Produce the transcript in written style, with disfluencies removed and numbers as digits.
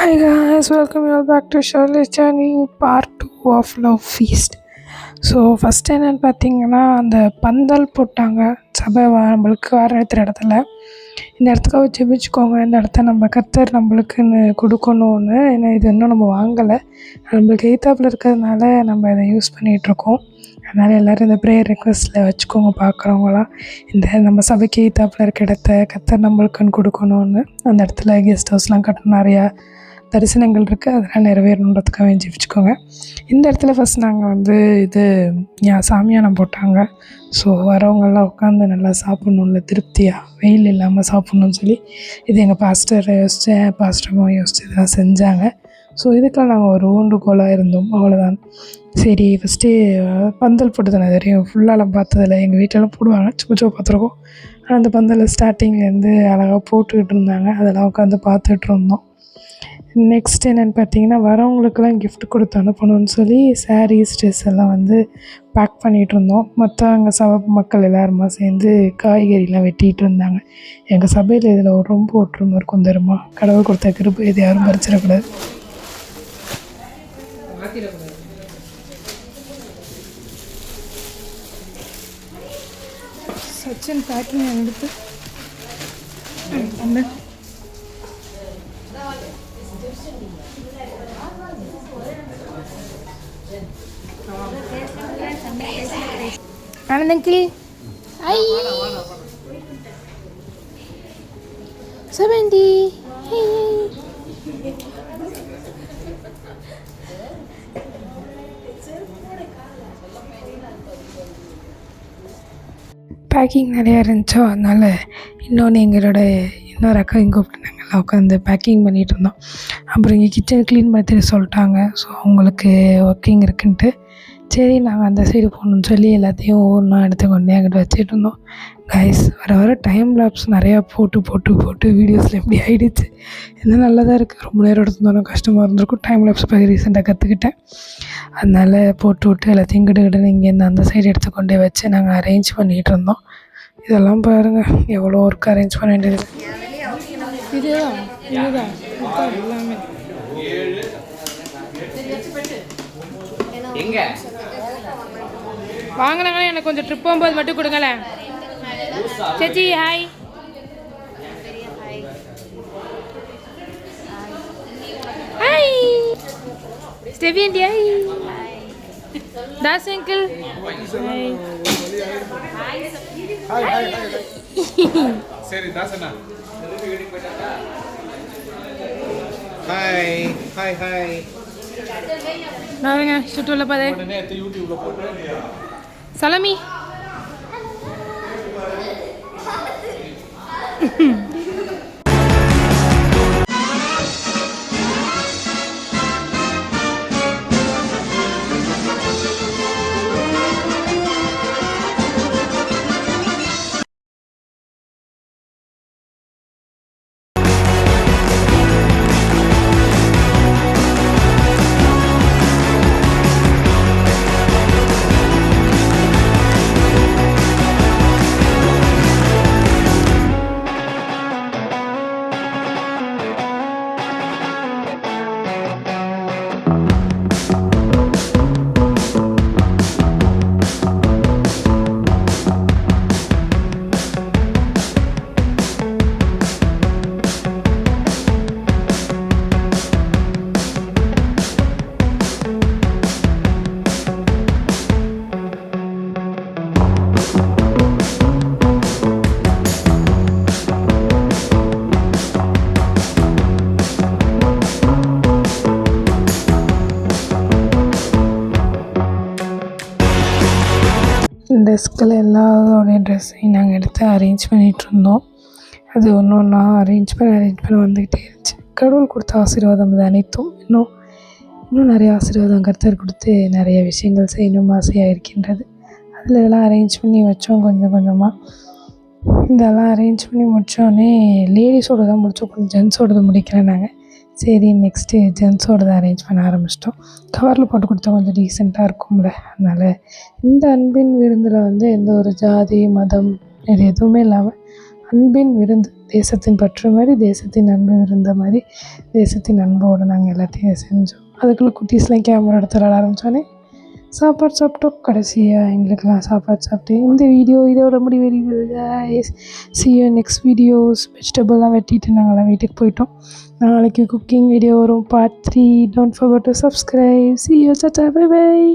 Hi guys, welcome you all back to Shirley's Journey part 2 of Love Feast. So first என்னென்னு பார்த்தீங்கன்னா, அந்த பந்தல் போட்டாங்க சபை நம்மளுக்கு ஆராய்த்துற இடத்துல. இந்த இடத்துக்காக ஜெபிச்சுக்கோங்க, இந்த இடத்த நம்ம கர்த்தர் நம்மளுக்குன்னு கொடுக்கணும்னு. ஏன்னா இது இன்னும் நம்ம வாங்கலை, நம்மளுக்கு எய்த்தாப்பில் இருக்கிறதுனால நம்ம இதை யூஸ் பண்ணிகிட்ருக்கோம். அதனால் எல்லோரும் இந்த ப்ரேயர் ரெக்வெஸ்ட்டில் வச்சுக்கோங்க. பார்க்குறவங்களாம் இந்த நம்ம சபைக்கு எய்த்தாப்பில் இருக்க இடத்த கர்த்தர் நம்மளுக்குன்னு கொடுக்கணும்னு. அந்த இடத்துல கெஸ்ட் ஹவுஸ்லாம் கட்டணும், நிறையா தரிசனங்கள் இருக்குது, அதெல்லாம் நிறைவேறணுன்றதுக்காக ஜெபிச்சுக்கோங்க. இந்த இடத்துல ஃபஸ்ட் நாங்கள் இது சாமியானம் போட்டாங்க. ஸோ வரவங்கெல்லாம் உட்காந்து நல்லா சாப்பிட்ணும்ல, திருப்தியாக வெயில் இல்லாமல் சாப்பிட்ணுன்னு சொல்லி இது எங்கள் பாஸ்டர் யோசித்தேன், பாஸ்டரும் யோசித்து இதெல்லாம் செஞ்சாங்க. ஸோ இதுக்கெல்லாம் நாங்கள் ஒரு ஊண்டுகோலாக இருந்தோம், அவ்வளோதான். சரி ஃபஸ்ட்டு பந்தல் போட்டு தானே தெரியும், ஃபுல்லாலாம் பார்த்ததில்ல. எங்கள் வீட்டிலலாம் போடுவாங்க, சும்மா பார்த்துருக்கோம். ஆனால் அந்த பந்தல் ஸ்டார்டிங்லேருந்து அழகாக போட்டுக்கிட்டு இருந்தாங்க, அதெல்லாம் உட்காந்து பார்த்துட்டு இருந்தோம். நெக்ஸ்ட் என்னென்னு பார்த்தீங்கன்னா, வரவங்களுக்கெல்லாம் கிஃப்ட் கொடுத்து அனுப்பணும்னு சொல்லி சாரீஸ் ட்ரெஸ் எல்லாம் பேக் பண்ணிகிட்டு இருந்தோம். மற்றவங்க சபை மக்கள் எல்லாருமா சேர்ந்து காய்கறிலாம் வெட்டிகிட்டு இருந்தாங்க. எங்கள் சபையில் இதில் ரொம்ப ஒற்றுமை இருக்கும் தெரியுமா. கடவுள் கொடுத்த கிருபை இது யாரும் பறிச்சிடக்கூடாது. சச்சின் பேக்கிங் எடுத்து ஆனந்தங்கில் ஐ 70 பேக்கிங் நிறையா இருந்துச்சோ, அதனால் இன்னொன்று எங்களோட இன்னொரு அக்கா இங்கே கூப்பிட்டு நாங்கள் உட்காந்து பேக்கிங் பண்ணிகிட்டு இருந்தோம். அப்புறம் இங்கே கிச்சன் க்ளீன் பண்ணி சொல்லிட்டாங்க. ஸோ அவங்களுக்கு ஒர்க்கிங் இருக்குன்ட்டு சரி நாங்கள் அந்த சைடு போகணுன்னு சொல்லி எல்லாத்தையும் ஒவ்வொன்றா எடுத்து கொண்டே அங்கிட்ட வச்சுட்டு இருந்தோம். கைஸ் வர டைம் லேப்ஸ் நிறையா போட்டு வீடியோஸில் எப்படி ஆகிடுச்சு. என்ன நல்லா தான் இருக்குது, ரொம்ப நேரம் எடுத்துருந்தோம், கஷ்டமாக இருந்திருக்கும். டைம் லேப்ஸ் பற்றி ரீசெண்டாக கற்றுக்கிட்டேன், அதனால் போட்டு எல்லாத்தையும் கிட்டக்கிட்ட இங்கேருந்து அந்த சைடு எடுத்துக்கொண்டே வச்சு நாங்கள் அரேஞ்ச் பண்ணிகிட்டு இருந்தோம். இதெல்லாம் பாருங்கள் எவ்வளோ ஒர்க் அரேஞ்ச் பண்ண வேண்டியது. இதுதான் எல்லாமே எங்க வாங்கினாங்களே. எனக்கு கொஞ்சம் ட்ரிப் போகும்போது மட்டும் கொடுங்களேன். சேச்சி hi. Hi Stevie aunty. Hi Das uncle. சரி தாசனா. Hi hi hi. நாங்க சுற்றுலா பாதை யூடியூப்ல போட்டு சலமி. டெஸ்கில் எல்லாரோடைய ட்ரெஸ்ஸையும் நாங்கள் எடுத்து அரேஞ்ச் பண்ணிகிட்ருந்தோம். அது ஒன்று ஒன்றா அரேஞ்ச் பண்ணி வந்துக்கிட்டே இருந்துச்சு. கடவுள் கொடுத்த ஆசீர்வாதம் இது அனைத்தும் இன்னும் நிறைய ஆசீர்வாதம் கர்த்தர் கொடுத்து நிறைய விஷயங்கள் செய்யணும் ஆசையாக இருக்கின்றது. அதில் இதெல்லாம் அரேஞ்ச் பண்ணி வச்சோம். கொஞ்சம் கொஞ்சமாக இதெல்லாம் அரேஞ்ச் பண்ணி முடித்தோடனே லேடிஸோடு தான் முடித்தோம், கொஞ்சம் ஜென்ஸோடது முடிக்கல நாங்கள். சரி நெக்ஸ்ட்டு ஜென்ஸோடது அரேஞ்ச் பண்ண ஆரம்பிச்சிட்டோம். கவரில் போட்டு கொடுத்தா கொஞ்சம் டீசெண்டாக இருக்கும்ல, அதனால் இந்த அன்பின் விருந்தில் எந்த ஒரு ஜாதி மதம் இது எதுவுமே இல்லாமல் அன்பின் விருந்து, தேசத்தின் பற்று மாதிரி, தேசத்தின் அன்பு விருந்த மாதிரி, தேசத்தின் அன்போடு நாங்கள் எல்லாத்தையும் செஞ்சோம். அதுக்குள்ளே குட்டீஸ்லாம் கேமரா எடுத்து விளாட ஆரம்பித்தோன்னே சாப்பாடு சாப்பிட்டோம். கடைசியாக எங்களுக்கெல்லாம் சாப்பாடு சாப்பிட்டு இந்த வீடியோ இதோட முடிவெறிவது guys. See you next videos. வெஜிடபிள்லாம் வெட்டிட்டு நாங்கள்லாம் வீட்டுக்கு போயிட்டோம். நாளைக்கு குக்கிங் வீடியோ வரும் part 3. Don't forget to subscribe. See you. Tata. Bye bye.